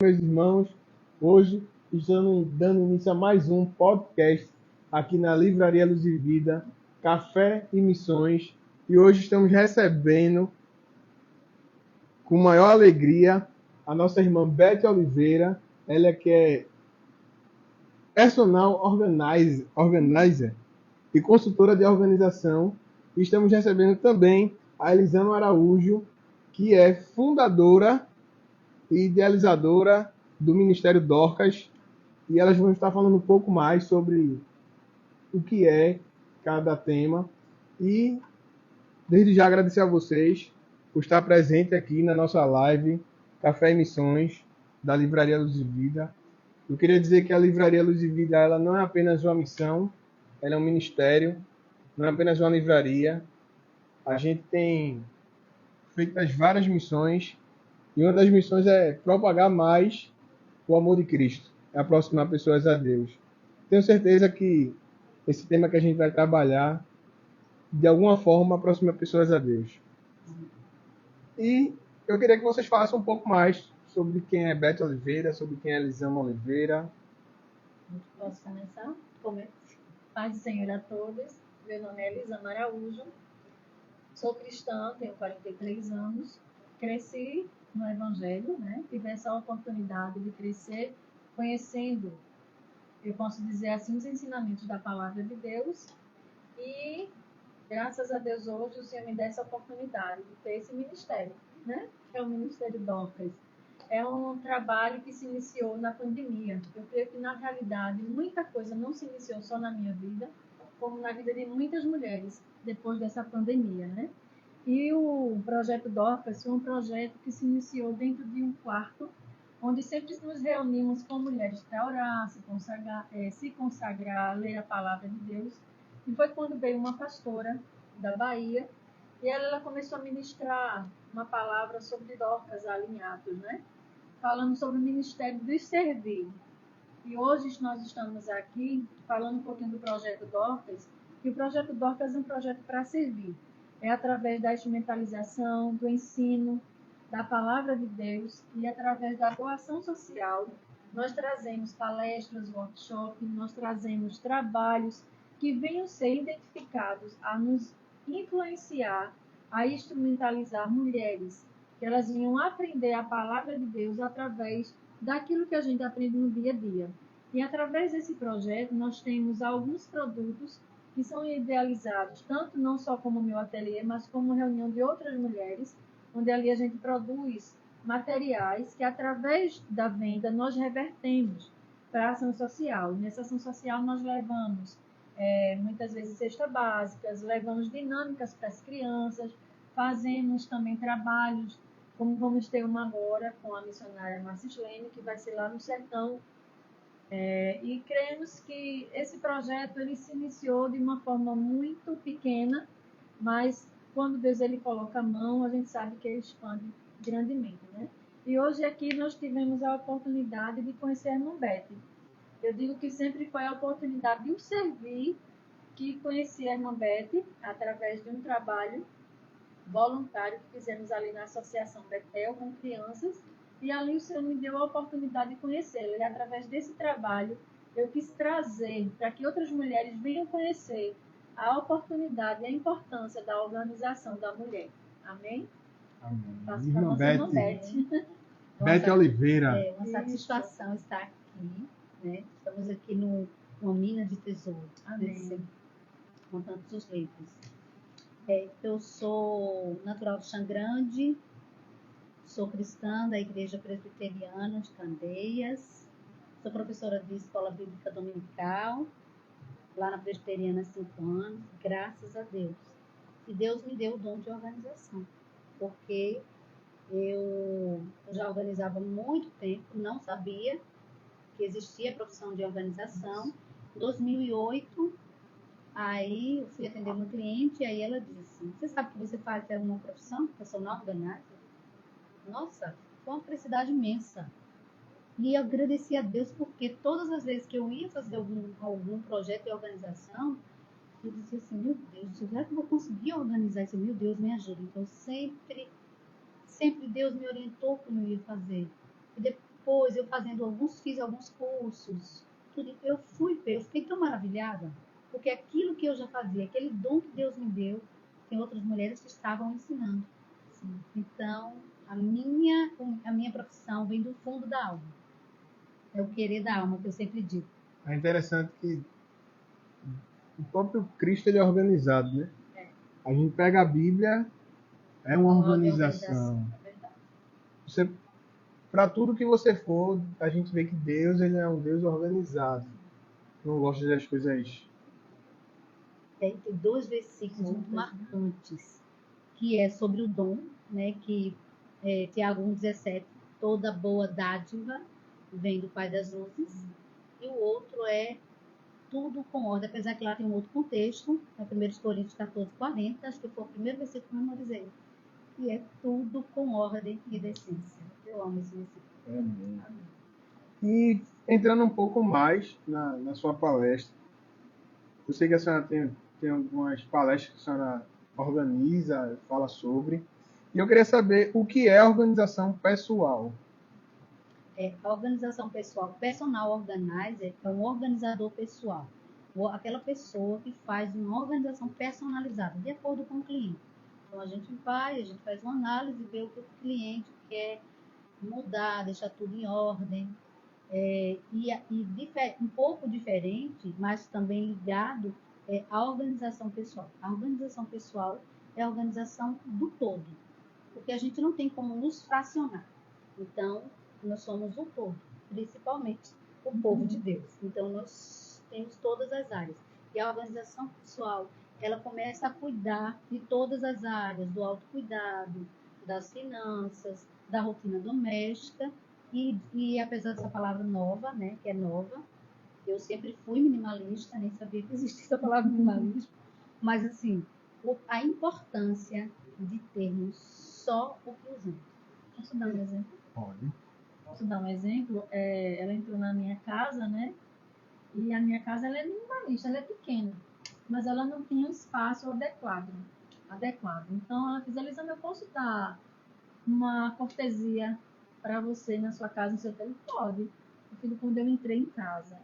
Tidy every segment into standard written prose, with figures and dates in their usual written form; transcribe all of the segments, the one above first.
Meus irmãos. Hoje estamos dando início a mais um podcast aqui na Livraria Luz e Vida, Café e Missões. E hoje estamos recebendo, com maior alegria, a nossa irmã Beth Oliveira. Ela que é personal organizer e consultora de organização. E estamos recebendo também a Elisama Araújo, que é fundadora e idealizadora do Ministério Dorcas, e elas vão estar falando um pouco mais sobre o que é cada tema. E desde já agradecer a vocês por estar presente aqui na nossa live Café e Missões da Livraria Luz e Vida. Eu queria dizer que a Livraria Luz e Vida, ela não é apenas uma missão, ela é um ministério, não é apenas uma livraria. A gente tem feito as várias missões, e uma das missões é propagar mais o amor de Cristo, é aproximar pessoas a Deus. Tenho certeza que esse tema que a gente vai trabalhar, de alguma forma, aproxima pessoas a Deus. E eu queria que vocês falassem um pouco mais sobre quem é Beth Oliveira, sobre quem é Elisama Oliveira. Posso começar? Paz do Senhor a todos. Meu nome é Elisama Araújo. Sou cristã, tenho 43 anos. Cresci no Evangelho, né? Tive essa oportunidade de crescer conhecendo, eu posso dizer assim, os ensinamentos da Palavra de Deus. E, graças a Deus, hoje o Senhor me dá essa oportunidade de ter esse ministério, né? Que é o Ministério Dorcas. É um trabalho que se iniciou na pandemia. Eu creio que, na realidade, muita coisa não se iniciou só na minha vida, como na vida de muitas mulheres, depois dessa pandemia, né? E o projeto Dorcas foi um projeto que se iniciou dentro de um quarto, onde sempre nos reunimos com mulheres para orar, se consagrar, ler a palavra de Deus. E foi quando veio uma pastora da Bahia, e ela começou a ministrar uma palavra sobre Dorcas alinhados, né? Falando sobre o ministério do servir. E hoje nós estamos aqui falando um pouquinho do projeto Dorcas, que o projeto Dorcas é um projeto para servir. É através da instrumentalização, do ensino, da palavra de Deus e através da doação social. Nós trazemos palestras, workshops, nós trazemos trabalhos que venham ser identificados a nos influenciar, a instrumentalizar mulheres, que elas venham aprender a palavra de Deus através daquilo que a gente aprende no dia a dia. E através desse projeto, nós temos alguns produtos que são idealizados, tanto não só como o meu ateliê, mas como reunião de outras mulheres, onde ali a gente produz materiais que, através da venda, nós revertemos para a ação social. Nessa ação social, nós levamos, muitas vezes, cestas básicas, levamos dinâmicas para as crianças, fazemos também trabalhos, como vamos ter uma agora com a missionária Marcislene, que vai ser lá no sertão. E cremos que esse projeto ele se iniciou de uma forma muito pequena, mas quando Deus ele coloca a mão, a gente sabe que ele expande grandemente, né? E hoje aqui nós tivemos a oportunidade de conhecer a irmã Beth. Eu digo que sempre foi a oportunidade de um servir que conheci a irmã Beth através de um trabalho voluntário que fizemos ali na Associação Betel com crianças, e ali o Senhor me deu a oportunidade de conhecê-la. E através desse trabalho, eu quis trazer para que outras mulheres venham conhecer a oportunidade e a importância da organização da mulher. Amém? Passo para a nossa irmã Beth. Beth Oliveira. É uma satisfação estar aqui, né? Estamos aqui numa mina de tesouro. Amém. Com tantos livros. Eu sou natural de Xangrande, sou cristã da Igreja Presbiteriana de Candeias, sou professora de escola bíblica dominical, lá na Presbiteriana há 5 anos, graças a Deus. E Deus me deu o dom de organização, porque eu já organizava há muito tempo, não sabia que existia a profissão de organização. Em 2008, aí eu fui atender uma cliente, aí ela disse: você sabe que você faz uma profissão, personal organizer? Nossa, foi uma felicidade imensa. E eu agradeci a Deus porque todas as vezes que eu ia fazer algum projeto de organização, eu dizia assim: meu Deus, será que eu vou conseguir organizar isso? Meu Deus, me ajuda. Então sempre Deus me orientou como eu ia fazer. depois eu fiz alguns cursos, tudo, eu fiquei tão maravilhada, porque aquilo que eu já fazia, aquele dom que Deus me deu, tem outras mulheres que estavam ensinando. Sim. Então, a minha profissão vem do fundo da alma. É o querer da alma, que eu sempre digo. É interessante que o próprio Cristo ele é organizado, né? É. A gente pega a Bíblia, é uma Organização, organização. é verdade. Você, para tudo que você for, a gente vê que Deus ele é um Deus organizado. Não gosta das coisas. Tem 2 versículos muito marcantes, que é sobre o dom, né? Que é Tiago 1,17, toda boa dádiva vem do Pai das luzes. E o outro é tudo com ordem, apesar que lá tem um outro contexto, é 1 Coríntios 14:40, acho que foi o primeiro versículo que eu memorizei. E é tudo com ordem e decência. Eu amo esse versículo. E entrando um pouco mais na sua palestra, eu sei que a senhora tem algumas palestras que a senhora organiza, fala sobre. E eu queria saber o que é organização pessoal. A organização pessoal, personal organizer, é um organizador pessoal. Ou aquela pessoa que faz uma organização personalizada, de acordo com o cliente. Então, a gente faz uma análise, vê o que o cliente quer mudar, deixar tudo em ordem. Um pouco diferente, mas também ligado, é a organização pessoal. A organização pessoal é a organização do todo, porque a gente não tem como nos fracionar. Então, nós somos o todo, principalmente o povo de Deus. Então, nós temos todas as áreas. E a organização pessoal, ela começa a cuidar de todas as áreas, do autocuidado, das finanças, da rotina doméstica. E apesar dessa palavra nova, né, que é nova, eu sempre fui minimalista, nem sabia que existia essa palavra minimalismo, mas assim, a importância de termos só o que usamos. Posso dar um exemplo? Pode. Posso dar um exemplo? Ela entrou na minha casa, né? E a minha casa ela é minimalista, ela é pequena, mas ela não tinha um espaço adequado. Então ela fez, Elisama, eu posso dar uma cortesia para você na sua casa, no seu tempo? Pode. Eu filho, quando eu entrei em casa,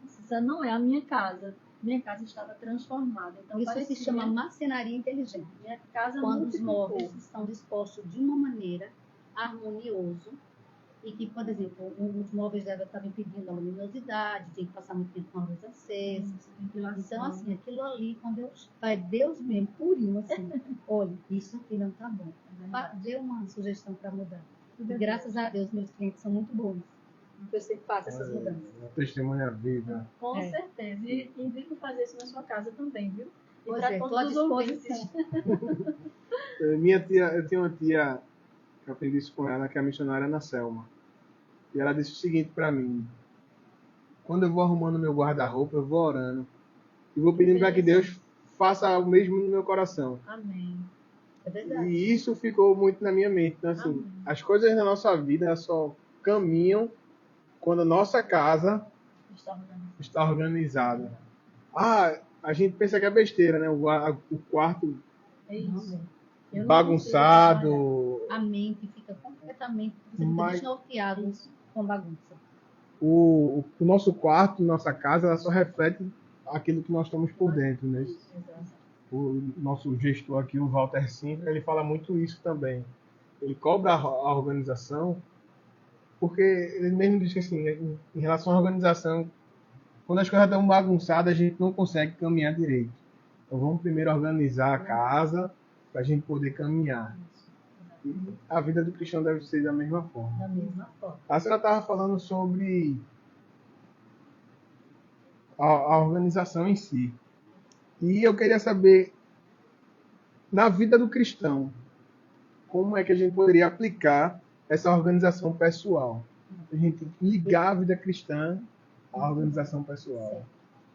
essa não é a minha casa. Minha casa estava transformada. Então, Isso se chama marcenaria inteligente. Minha casa quando os móveis estão dispostos de uma maneira harmonioso e que, por exemplo, os móveis dela estavam impedindo a luminosidade, tinha que passar muito tempo com a luz acesa. Então, assim, aquilo ali, quando Deus mesmo, purinho, assim, olha, isso aqui não está bom. Dê uma sugestão para mudar. E graças a Deus, meus clientes são muito bons. Eu sempre faço essas mudanças. Testemunha viva. Com certeza. E indico fazer isso na sua casa também, viu? E Pois para estou à todos os ouvintes. disposição. Eu tenho uma tia que eu aprendi isso com ela, que é a missionária Ana Selma. E ela disse o seguinte para mim: quando eu vou arrumando meu guarda-roupa, eu vou orando e vou pedindo para que Deus faça o mesmo no meu coração. Amém. É verdade. E isso ficou muito na minha mente. Então, assim, Amém. as coisas na nossa vida elas só caminham quando a nossa casa está organizada. A gente pensa que é besteira, né? O quarto É isso. Eu não bagunçado. A mente fica completamente desnorteada com bagunça. O nosso quarto, nossa casa, ela só reflete aquilo que nós estamos por dentro, né? Exato. O nosso gestor aqui, o Walter Sintra, ele fala muito isso também. Ele cobra a organização, porque ele mesmo diz que assim, em relação à organização, quando as coisas estão bagunçadas, a gente não consegue caminhar direito. Então vamos primeiro organizar a casa para a gente poder caminhar. E a vida do cristão deve ser da mesma forma. Da mesma forma. A senhora estava falando sobre a organização em si. E eu queria saber, na vida do cristão, como é que a gente poderia aplicar essa organização pessoal? A gente ligar a vida cristã à organização pessoal.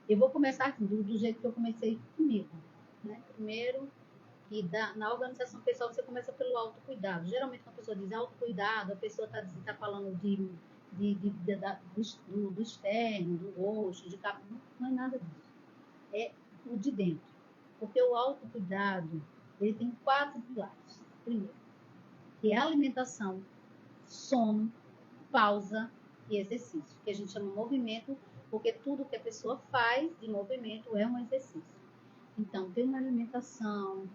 Eu vou começar do jeito que eu comecei comigo. Né? Primeiro, na organização pessoal você começa pelo autocuidado. Geralmente, quando a pessoa diz autocuidado, a pessoa está falando do externo, do rosto, de capa. Não é nada disso. É o de dentro. Porque o autocuidado, ele tem 4 pilares. Primeiro, que é alimentação, sono, pausa e exercício, que a gente chama movimento, porque tudo que a pessoa faz de movimento é um exercício. Então, tem uma alimentação,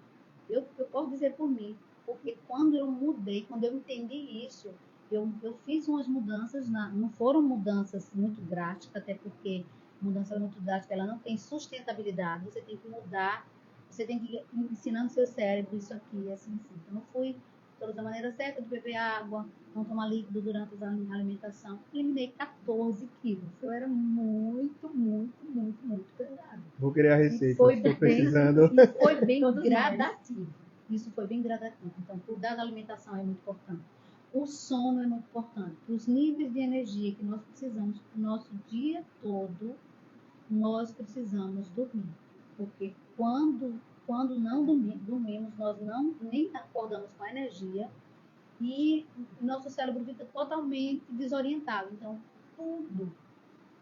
eu posso dizer por mim, porque quando eu mudei, quando eu entendi isso, eu fiz umas mudanças, não foram mudanças muito drásticas, até porque mudança muito drástica, ela não tem sustentabilidade, você tem que mudar, você tem que ir ensinando seu cérebro isso aqui, assim. Então, eu fui da maneira certa de beber água, não tomar líquido durante a alimentação. Eliminei 14 quilos. Eu era muito, muito, muito, muito pesada. Vou querer a receita, Foi estou bem, precisando. foi bem gradativo. Isso foi bem gradativo. Então, cuidar da alimentação é muito importante. O sono é muito importante. Os níveis de energia que nós precisamos para o nosso dia todo, nós precisamos dormir. Porque quando não dormimos, nós nem acordamos com a energia e nosso cérebro fica totalmente desorientado. Então, tudo.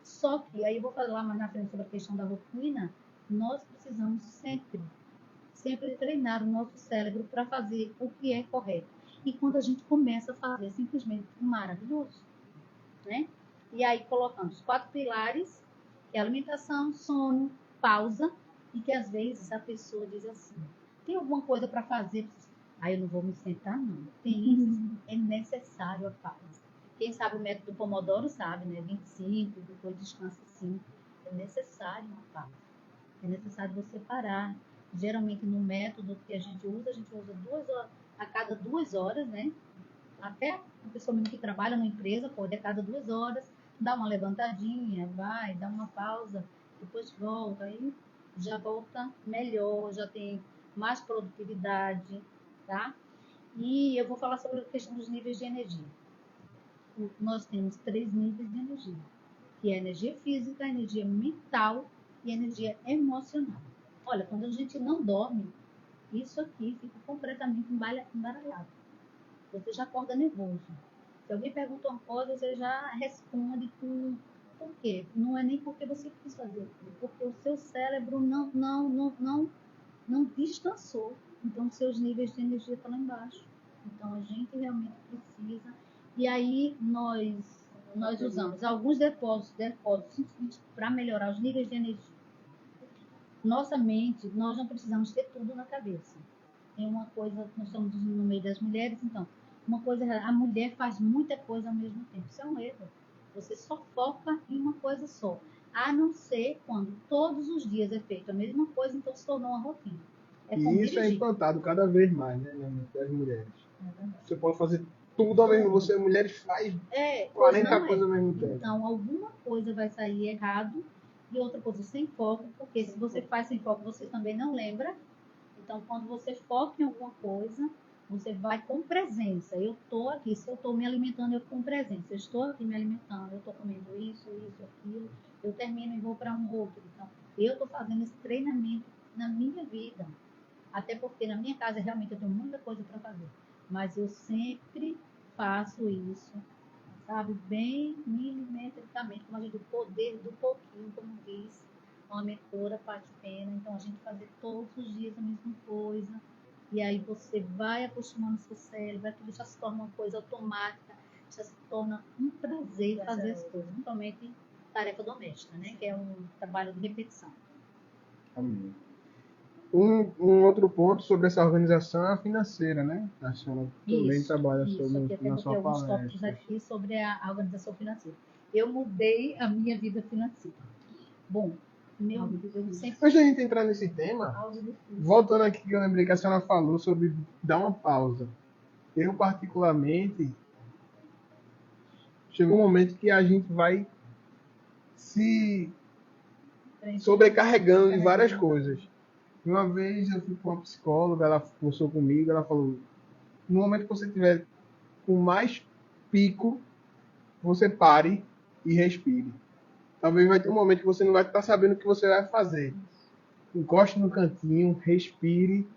Só que, aí eu vou falar mais na frente sobre a questão da rotina, nós precisamos sempre treinar o nosso cérebro para fazer o que é correto. E quando a gente começa a fazer, é simplesmente maravilhoso, né? E aí colocamos 4 pilares, que é alimentação, sono, pausa, e que às vezes a pessoa diz assim, tem alguma coisa para fazer? Aí eu não vou me sentar, não. É necessário a pausa. Quem sabe o método Pomodoro sabe, né? 25, depois descansa 5. É necessário uma pausa. É necessário você parar. Geralmente no método que a gente usa 2 horas, a cada 2 horas, né? Até a pessoa mesmo que trabalha numa empresa pode a cada 2 horas dar uma levantadinha, vai, dá uma pausa, depois volta, aí já volta melhor, já tem mais produtividade, tá? E eu vou falar sobre a questão dos níveis de energia. Nós temos 3 níveis de energia, que é a energia física, a energia mental e a energia emocional. Olha, quando a gente não dorme, isso aqui fica completamente embaralhado. Você já acorda nervoso. Se alguém pergunta uma coisa, você já responde com por quê? Não é nem porque você quis fazer, porque o seu cérebro não descansou. Então, seus níveis de energia estão lá embaixo. Então, a gente realmente precisa. E aí, nós usamos alguns depósitos para melhorar os níveis de energia. Nossa mente, nós não precisamos ter tudo na cabeça. Tem uma coisa, nós estamos no meio das mulheres, então, uma coisa, a mulher faz muita coisa ao mesmo tempo. Isso é um erro. Você só foca em uma coisa só. A não ser quando todos os dias é feito a mesma coisa, então se tornou uma rotina. E isso é implantado cada vez mais, né, na mente das mulheres. Você pode fazer tudo ao mesmo tempo. Você, mulheres, faz 40 coisas ao mesmo tempo. Então, alguma coisa vai sair errado e outra coisa sem foco, porque se você faz sem foco, você também não lembra. Então, quando você foca em alguma coisa, você vai com presença. Eu estou aqui, se eu estou me alimentando, eu com presença. Eu estou aqui me alimentando, eu estou comendo isso, aquilo. Eu termino e vou para um outro. Então, eu estou fazendo esse treinamento na minha vida. Até porque na minha casa, realmente, eu tenho muita coisa para fazer. Mas eu sempre faço isso, sabe? Bem milimetricamente, como a gente, o poder do pouquinho, como diz uma mentora, Paty Pena. Então, a gente fazer todos os dias a mesma coisa. E aí você vai acostumando seu cérebro, aquilo já se torna uma coisa automática, já se torna um prazer fazer as coisas, principalmente tarefa doméstica, né? Que é um trabalho de repetição. Amém. Um outro ponto sobre essa organização é a financeira, né? A senhora também trabalha sobre na sua alguns palestra. tópicos aqui sobre a organização financeira. Eu mudei a minha vida financeira. Bom, eu sempre... Antes da gente entrar nesse tema, voltando aqui que eu lembrei que a senhora falou sobre dar uma pausa. Eu, particularmente, chegou um momento que a gente vai se sobrecarregando de várias coisas. Uma vez eu fui com uma psicóloga, ela conversou comigo, ela falou, no momento que você estiver com mais pico, você pare e respire. Talvez vai ter um momento que você não vai estar sabendo o que você vai fazer. Encoste no cantinho, respire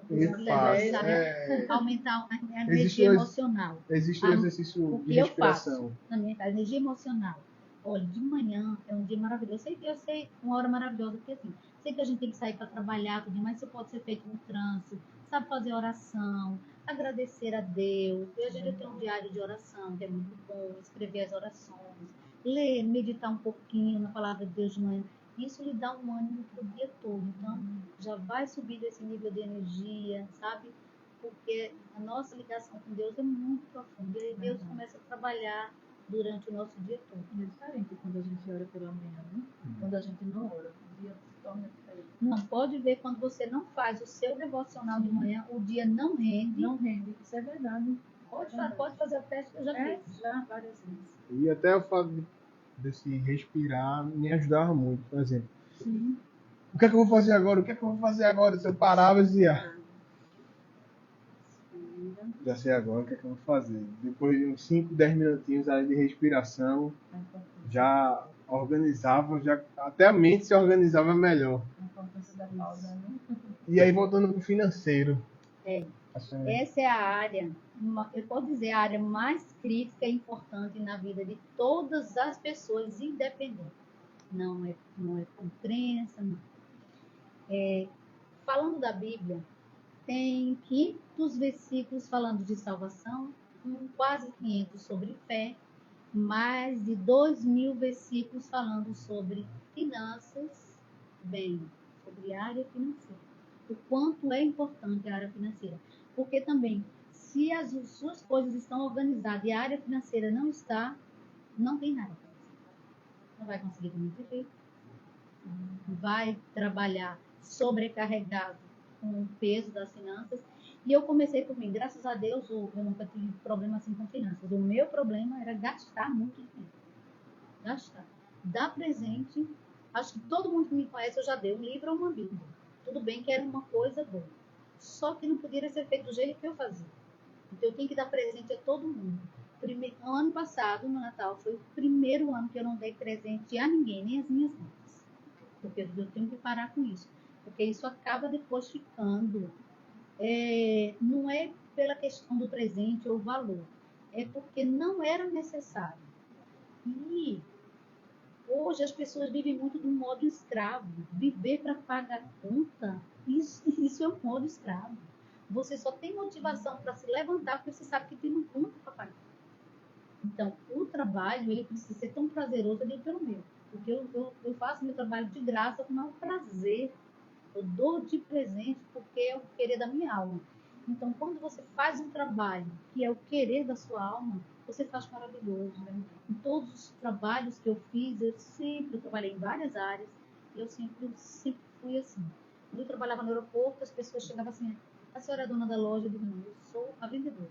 e faça. Aumentar a energia emocional. Existe um exercício de respiração. Na minha casa, energia emocional. Olha, de manhã é um dia maravilhoso. Eu sei uma hora maravilhosa, porque assim, sei que a gente tem que sair para trabalhar, tudo, mas isso pode ser feito no trânsito, sabe fazer oração, agradecer a Deus. E a gente tem um diário de oração, que é muito bom, escrever as orações, ler, meditar um pouquinho na palavra de Deus de manhã. Isso lhe dá um ânimo para o dia todo. Então, já vai subir esse nível de energia, sabe? Porque a nossa ligação com Deus é muito profunda. E Deus começa a trabalhar durante o nosso dia todo. É diferente quando a gente ora pela manhã, né? Quando a gente não ora, o dia se torna diferente. Não, pode ver, quando você não faz o seu devocional de manhã, o dia não rende. Não rende, isso é verdade. Pode fazer o teste que eu já fiz. Já várias vezes. E até o fato desse respirar me ajudava muito. Por exemplo, Sim. o que é que eu vou fazer agora? O que é que eu vou fazer agora? Se eu parava e dizia, já sei agora o que é que eu vou fazer. Depois de uns 5, 10 minutinhos ali de respiração, já organizava, até a mente se organizava melhor. A importância da pausa, né? E aí voltando pro financeiro. Essa é a área, eu posso dizer, a área mais crítica e importante na vida de todas as pessoas, independente. Não é com crença, não. Falando da Bíblia, tem 500 versículos falando de salvação, quase 500 sobre fé, mais de 2.000 versículos falando sobre finanças, sobre área financeira. O quanto é importante a área financeira. Porque também, se as suas coisas estão organizadas e a área financeira não está, não tem nada para você. Não vai conseguir viver, vai trabalhar sobrecarregado com o peso das finanças. E eu comecei por mim, graças a Deus, eu nunca tive problema assim com finanças. O meu problema era gastar muito dinheiro. Gastar. Dar presente. Acho que todo mundo que me conhece eu já dei um livro ou uma Bíblia. Tudo bem que era uma coisa boa. Só que não podia ser feito do jeito que eu fazia. Então eu tenho que dar presente a todo mundo. Ano passado, no Natal, foi o primeiro ano que eu não dei presente a ninguém, nem as minhas netas. Porque eu tenho que parar com isso. Porque isso acaba depois ficando. Não é pela questão do presente ou valor. É porque não era necessário. E hoje as pessoas vivem muito do modo escravo. Viver para pagar conta, isso é um modo escravo. Você só tem motivação para se levantar porque você sabe que tem um conta para pagar. Então, o trabalho, ele precisa ser tão prazeroso, eu digo pelo meu. Porque eu faço meu trabalho de graça com o maior prazer. Eu dou de presente porque é o querer da minha alma. Então, quando você faz um trabalho que é o querer da sua alma, você faz maravilhoso. Né? Em todos os trabalhos que eu fiz, eu trabalhei em várias áreas, eu sempre fui assim. Quando eu trabalhava no aeroporto, as pessoas chegavam assim, a senhora é dona da loja? Eu digo, não, eu sou a vendedora.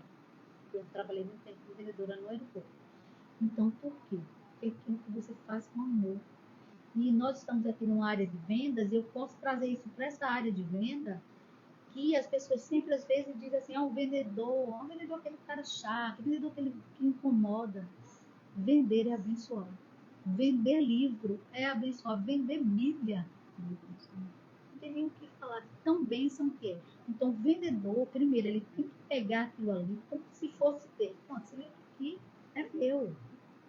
Eu trabalhei muito tempo de vendedora no aeroporto. Então, por quê? Porque é aquilo que você faz com amor. E nós estamos aqui numa área de vendas, e eu posso trazer isso para essa área de venda, que as pessoas sempre às vezes dizem assim, o vendedor é aquele cara chato, o vendedor aquele que incomoda. Vender é abençoar. Vender livro é abençoar. Vender Bíblia. Não tem nem o que falar. Tão bênção que é. Então, o vendedor, primeiro, ele tem que pegar aquilo ali como se fosse dele. Esse livro aqui é meu.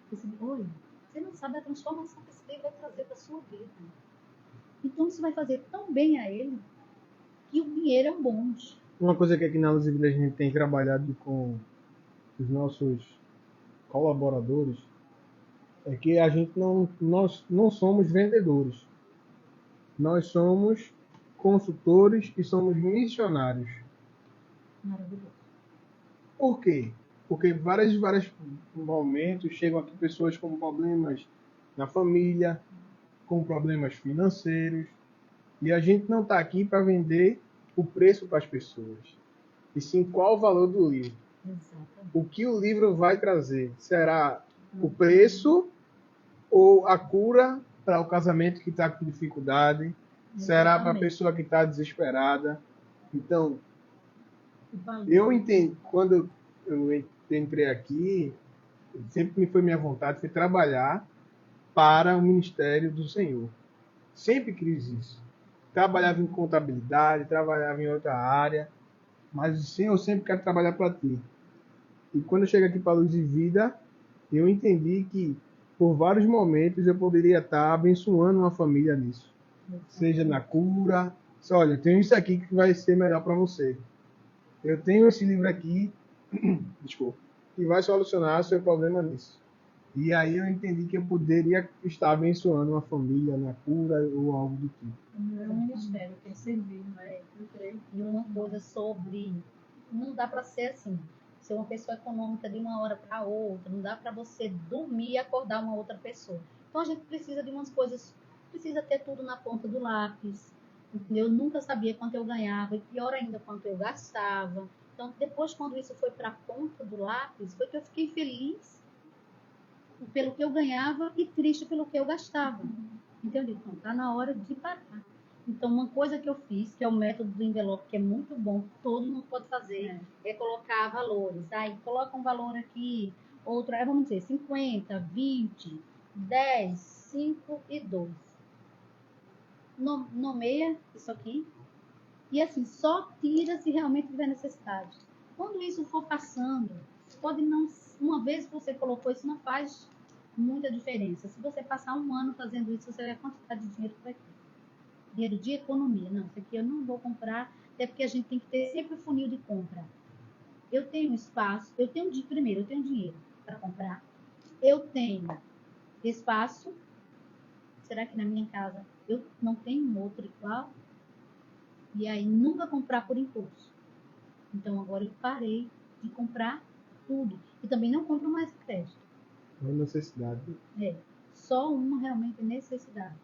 Você não sabe a transformação que esse livro vai trazer para a sua vida. Então, isso vai fazer tão bem a ele que o dinheiro é um bonde. Uma coisa que aqui na Luz e Vida a gente tem trabalhado com os nossos colaboradores é que nós não somos vendedores. Nós somos consultores e somos missionários. Maravilhoso. Por quê? Porque vários momentos chegam aqui pessoas com problemas na família, com problemas financeiros, e a gente não está aqui para vender o preço para as pessoas, e sim qual o valor do livro. Exatamente. O que o livro vai trazer? Será o preço ou a cura para o casamento que está com dificuldade? Será para a pessoa que está desesperada? Então, eu entendi, quando eu entrei aqui, sempre foi minha vontade foi trabalhar para o ministério do Senhor. Sempre quis isso. Trabalhava em contabilidade, trabalhava em outra área, mas o Senhor sempre quer trabalhar para ti. E quando eu chego aqui para a Luz e Vida, eu entendi que por vários momentos eu poderia estar abençoando uma família nisso. Seja na cura, olha, tem isso aqui que vai ser melhor para você. Eu tenho esse livro aqui, desculpa, que vai solucionar seu problema nisso. E aí eu entendi que eu poderia estar abençoando uma família na cura ou algo do tipo. É um ministério que é servir, não é? Eu creio. E uma coisa sobre, não dá para ser assim, ser uma pessoa econômica de uma hora para outra, não dá para você dormir e acordar uma outra pessoa. Então a gente precisa de umas coisas, precisa ter tudo na ponta do lápis. Eu nunca sabia quanto eu ganhava e pior ainda quanto eu gastava. Então depois quando isso foi para a ponta do lápis, foi que eu fiquei feliz pelo que eu ganhava e triste pelo que eu gastava. Entendeu? Então tá na hora de parar. Então, uma coisa que eu fiz, que é o método do envelope, que é muito bom, todo mundo pode fazer, é colocar valores. Aí, coloca um valor aqui, outro, aí vamos dizer, 50, 20, 10, 5 e 2. Nomeia isso aqui. E assim, só tira se realmente tiver necessidade. Quando isso for passando, pode não. Uma vez que você colocou, isso não faz muita diferença. Se você passar um ano fazendo isso, você vê a quantidade de dinheiro que vai ter. Dinheiro de economia. Não, isso aqui eu não vou comprar, até porque a gente tem que ter sempre o funil de compra. Eu tenho espaço, primeiro, eu tenho dinheiro para comprar. Eu tenho espaço. Será que na minha casa eu não tenho um outro igual? E aí nunca comprar por impulso. Então agora eu parei de comprar tudo. E também não compro mais crédito. Uma necessidade. Só uma realmente necessidade.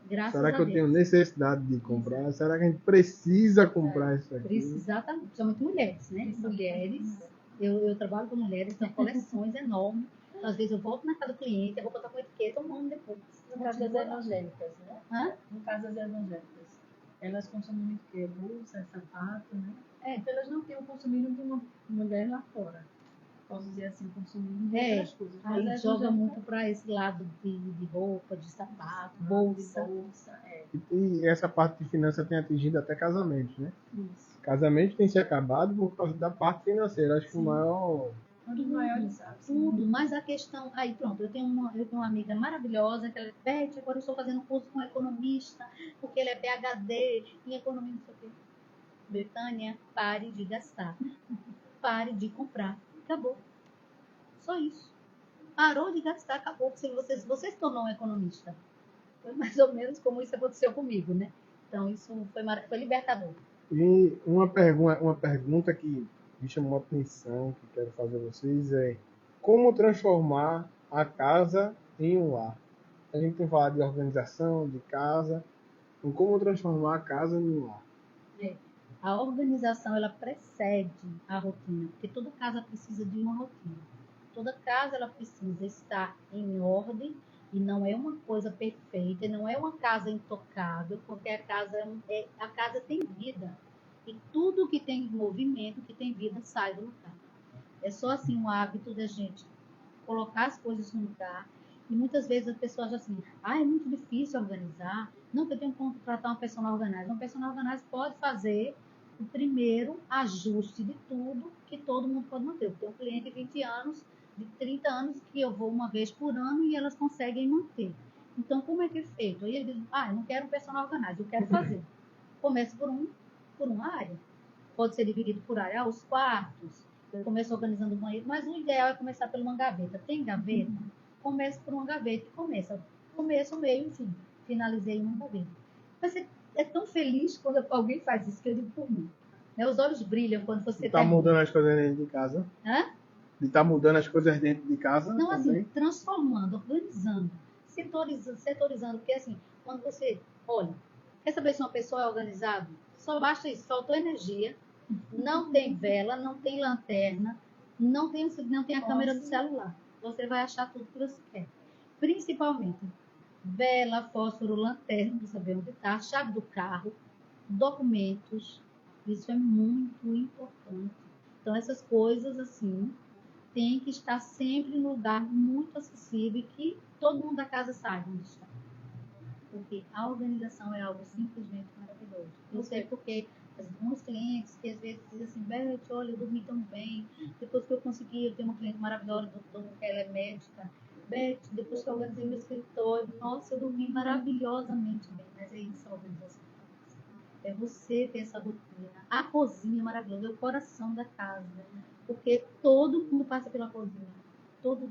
Graças Será a que Deus. eu tenho necessidade de comprar? Será que a gente precisa comprar isso aqui? Exatamente. Principalmente mulheres, né? Mulheres. Eu trabalho com mulheres, são coleções enormes. Às vezes eu volto na casa do cliente, a roupa está com etiqueta um ano depois. No caso das evangélicas, né? Hã? No caso das evangélicas. Elas consomem muito o quê? Bolsa, sapato, né? Então elas não têm o consumismo de uma mulher lá fora. Posso dizer assim, consumismo de outras coisas. Mas Aí as joga evangélicas- muito para esse lado de roupa, de sapato, de bolsa. bolsa, E essa parte de finança tem atingido até casamentos, né? Isso. Casamento tem se acabado por causa da parte financeira. Acho que o Sim. maior... Um dos maiores hábitos. Tudo, mas a questão. Aí pronto, eu tenho uma amiga maravilhosa que ela diz, Beth, agora eu estou fazendo um curso com um economista, porque ele é PhD em economia, não sei o quê. Betânia, pare de gastar. Pare de comprar. Acabou. Só isso. Parou de gastar, acabou. Se você se tornou um economista. Foi mais ou menos como isso aconteceu comigo, né? Então isso foi libertador. E uma pergunta que me chamou a atenção, que quero fazer a vocês é: como transformar a casa em um lar? A gente tem falado de organização, de casa, então como transformar a casa em um lar? A organização, ela precede a rotina, porque toda casa precisa de uma rotina. Toda casa, ela precisa estar em ordem, e não é uma coisa perfeita, não é uma casa intocável, porque a casa tem vida. E tudo que tem movimento, que tem vida, sai do lugar. É só assim um hábito da gente colocar as coisas no lugar. E muitas vezes as pessoas acham assim, é muito difícil organizar. Não, que eu tenho que contratar uma personal organizer. Uma personal organizer pode fazer o primeiro ajuste de tudo que todo mundo pode manter. Eu tenho um cliente de 20 anos, de 30 anos, que eu vou uma vez por ano e elas conseguem manter. Então, como é que é feito? Aí ele diz, eu não quero um personal organizer, eu quero fazer. Começa por uma área. Pode ser dividido por área, os quartos. Eu começo organizando o banheiro, mas o ideal é começar por uma gaveta. Tem gaveta? Começa por uma gaveta e começa o meio, enfim. Finalizei uma gaveta. Mas você é tão feliz quando alguém faz isso, que eu digo por mim. Os olhos brilham quando você Tá mudando as coisas dentro de casa? Hã? De estar mudando as coisas dentro de casa Não, também? assim, transformando, organizando, setorizando, porque assim, quando você, olha, quer saber se uma pessoa é organizada? Só basta isso, faltou energia, não tem vela, não tem lanterna, não tem a câmera do celular. Você vai achar tudo que você quer. Principalmente, vela, fósforo, lanterna, para saber onde está, chave do carro, documentos, isso é muito importante. Então, essas coisas, assim, tem que estar sempre em um lugar muito acessível e que todo mundo da casa saiba onde está. Porque a organização é algo simplesmente maravilhoso. Eu sei porque alguns clientes que às vezes dizem assim, Beth, olha, eu dormi tão bem, depois que eu consegui, eu tenho uma cliente maravilhosa, que ela é médica, Beth, depois que eu organizei meu escritório, nossa, eu dormi maravilhosamente bem. Mas é isso a organização. É você ter essa rotina. A cozinha é maravilhosa, é o coração da casa. Porque todo mundo passa pela cozinha.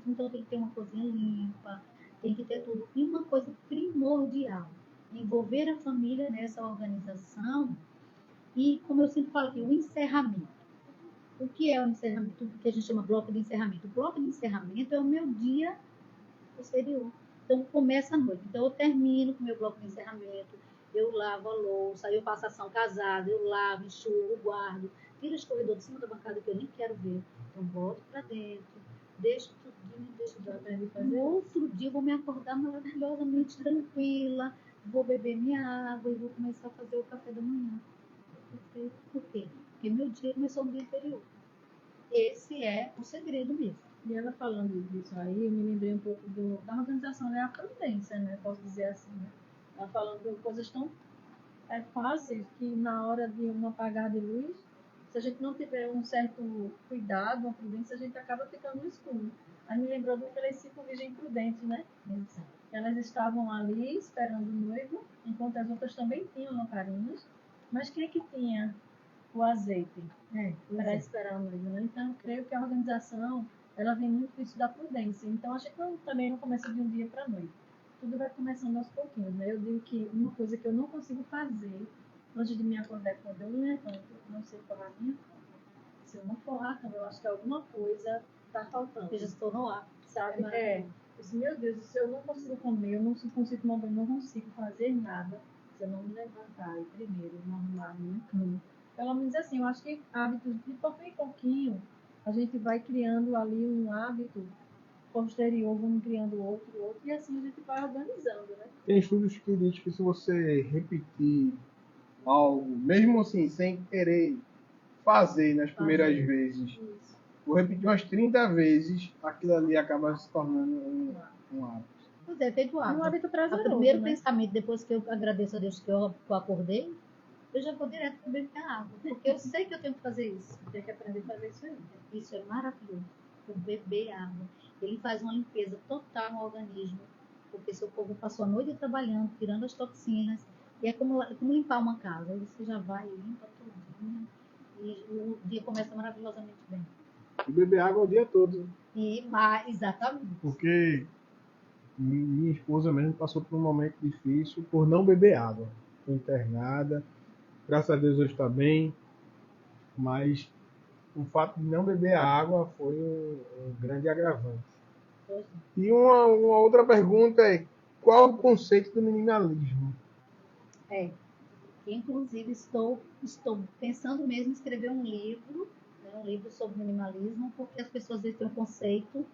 Então tem que ter uma cozinha limpa, tem que ter tudo. E uma coisa primordial, envolver a família nessa organização e, como eu sempre falo aqui, o encerramento. O que é o encerramento? O que a gente chama bloco de encerramento. O bloco de encerramento é o meu dia posterior. Então, começa a noite. Então, eu termino com o meu bloco de encerramento, eu lavo a louça, aí eu faço ação casada, eu lavo, enxugo, guardo, tiro o escorredor de cima da bancada que eu nem quero ver. Então, boto pra dentro, deixo tudinho, deixo tudo. No outro dia, eu vou me acordar maravilhosamente tranquila, vou beber minha água e vou começar a fazer o café da manhã. Por quê? Porque meu dia começou no dia anterior. Esse é o segredo mesmo. E ela falando disso aí, eu me lembrei um pouco da organização, né? A prudência, né? Posso dizer assim, né? Ela falando de coisas tão fáceis que na hora de um apagar de luz, se a gente não tiver um certo cuidado, uma prudência, a gente acaba ficando no escuro. Aí me lembrou daquelas 5 virgens prudentes, né? Exato. Elas estavam ali esperando o noivo, enquanto as outras também tinham lamparinas. Mas quem é que tinha o azeite para esperar o noivo, né? Então, eu creio que a organização, ela vem muito isso da prudência. Então, a gente também não começa de um dia para a noite. Tudo vai começando aos pouquinhos, né? Eu digo que uma coisa que eu não consigo fazer antes de me acordar quando eu me levanto, não sei forrar a minha cama. Se eu não forrar a cama, eu acho que alguma coisa está faltando. Eu já estou no ar. Sabe? Eu disse, meu Deus, se eu não consigo comer, eu não consigo tomar banho, não consigo fazer nada, se eu não me levantar e primeiro não arrumar a minha cama. Pelo menos assim, eu acho que hábitos de pouquinho em pouquinho, a gente vai criando ali um hábito posterior, vamos criando outro, e assim a gente vai organizando, né? Tem estudos que dizem que se você repetir algo, mesmo assim, sem querer fazer nas primeiras vezes, Isso. vou repetir umas 30 vezes, aquilo ali acaba se tornando um hábito. Pois é, feito Um hábito. hábito O prazeroso, primeiro né? pensamento, depois que eu agradeço a Deus que eu acordei, eu já vou direto para beber água. Porque eu sei que eu tenho que fazer isso. Tem que aprender a fazer isso aí. Isso é maravilhoso. O beber água. Ele faz uma limpeza total no organismo. Porque seu corpo passou a noite trabalhando, tirando as toxinas. E é como limpar uma casa. Aí você já vai, limpa tudinho. E o dia começa maravilhosamente bem. E beber água o dia todo. Exatamente. Porque minha esposa mesmo passou por um momento difícil por não beber água. Foi internada. Graças a Deus hoje está bem. Mas o fato de não beber água foi um grande agravante. E uma outra pergunta é: qual o conceito do minimalismo? Inclusive, estou pensando mesmo em escrever um livro, né, um livro sobre minimalismo, porque as pessoas às vezes têm um conceito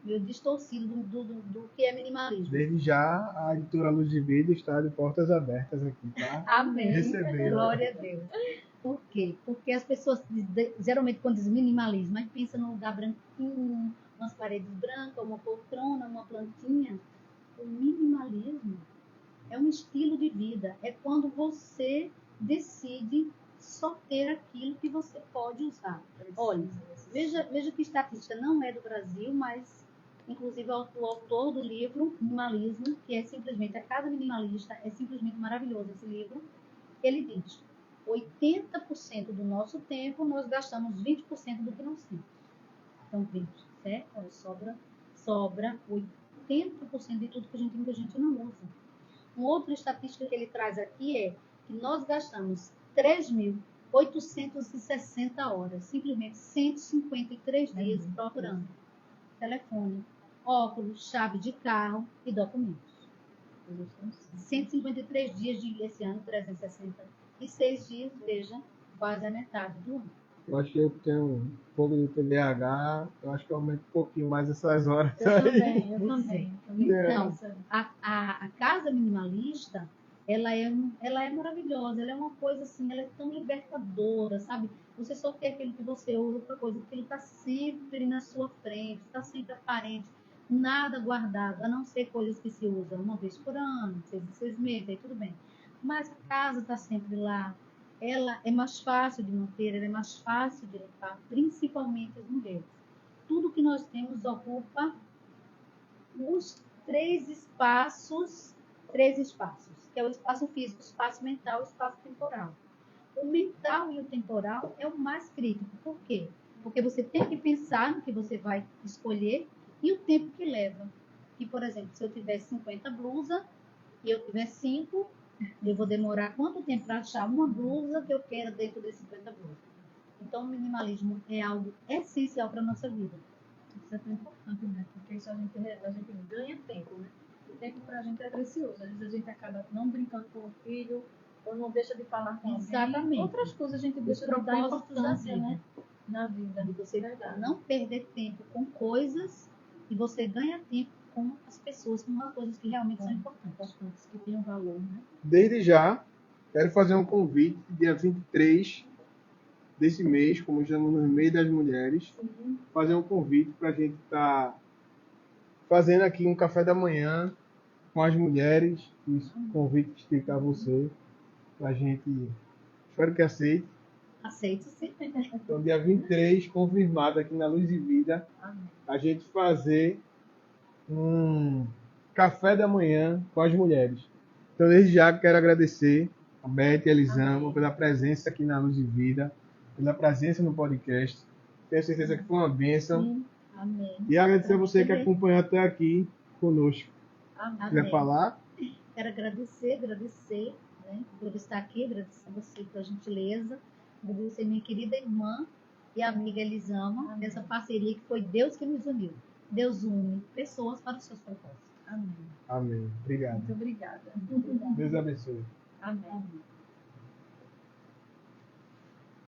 meio distorcido do que é minimalismo. Desde já, a editora Luz de Vida está de portas abertas aqui, tá? Amém. Receber. Glória a Deus. Por quê? Porque as pessoas, geralmente, quando dizem minimalismo, a gente pensa num lugar branquinho, umas paredes brancas, uma poltrona, uma plantinha. O minimalismo é um estilo de vida. É quando você decide só ter aquilo que você pode usar. Olha, veja que estatística não é do Brasil, mas inclusive o autor do livro Minimalismo, que é simplesmente A Casa Minimalista, é simplesmente maravilhoso esse livro. Ele diz: 80% do nosso tempo nós gastamos 20% do que nós temos. Então, veja, certo? Sobra 80% de tudo que a gente não usa. Uma outra estatística que ele traz aqui é que nós gastamos 3.860 horas, simplesmente 153 dias procurando telefone, óculos, chave de carro e documentos. 153 dias esse ano, 366 dias, veja, quase a metade do ano. Eu acho que eu tenho um pouco de TDAH, eu acho que eu aumento um pouquinho mais essas horas Eu aí. também. Então, a casa minimalista, ela é maravilhosa, ela é uma coisa assim, ela é tão libertadora, sabe? Você só quer aquilo que você usa, outra coisa, aquilo está sempre na sua frente, está sempre aparente, nada guardado, a não ser coisas que se usam uma vez por ano, 6 meses, aí tudo bem. Mas a casa está sempre lá, ela é mais fácil de manter, ela é mais fácil de limpar, principalmente as mulheres. Tudo que nós temos ocupa os três espaços que é o espaço físico, o espaço mental e o espaço temporal. O mental e o temporal é o mais crítico. Por quê? Porque você tem que pensar no que você vai escolher e o tempo que leva. E, por exemplo, se eu tiver 50 blusas e eu tiver 5, eu vou demorar quanto tempo para achar uma blusa que eu quero dentro das 50 blusas? Então, o minimalismo é algo essencial para a nossa vida. Isso é tão importante, né? Porque isso a gente ganha tempo, né? O tempo pra gente é precioso. Às vezes a gente acaba não brincando com o filho, ou não deixa de falar com alguém. Exatamente. Outras coisas a gente deixa de dar propósitos da importância, vida. né? Na vida. De você Verdade. não perder tempo com coisas e você ganha tempo com as pessoas, com as coisas que realmente são importantes. Que tem um valor, né? Desde já, quero fazer um convite, dia 23 desse mês, como estamos no mês das mulheres, Sim. fazer um convite para a gente estar fazendo aqui um café da manhã com as mulheres. Esse convite estica a você, para a gente, espero que aceite. Aceito sim. Então, dia 23, confirmado aqui na Luz e Vida, Amém. a gente fazer um café da manhã com as mulheres. Então, desde já, quero agradecer a Beth e a Elisama pela presença aqui na Luz e Vida, pela presença no podcast. Tenho certeza que foi uma bênção. Sim. Amém. E agradecer a você que acompanhou até aqui conosco. Amém. Quiser falar? Quero agradecer, né, por estar aqui, agradecer a você pela gentileza, agradecer minha querida irmã e amiga Elisama, essa parceria que foi Deus que nos uniu. Deus une pessoas para os seus propósitos. Amém. Amém. Obrigado. Muito obrigada. Deus abençoe. Amém. Amém.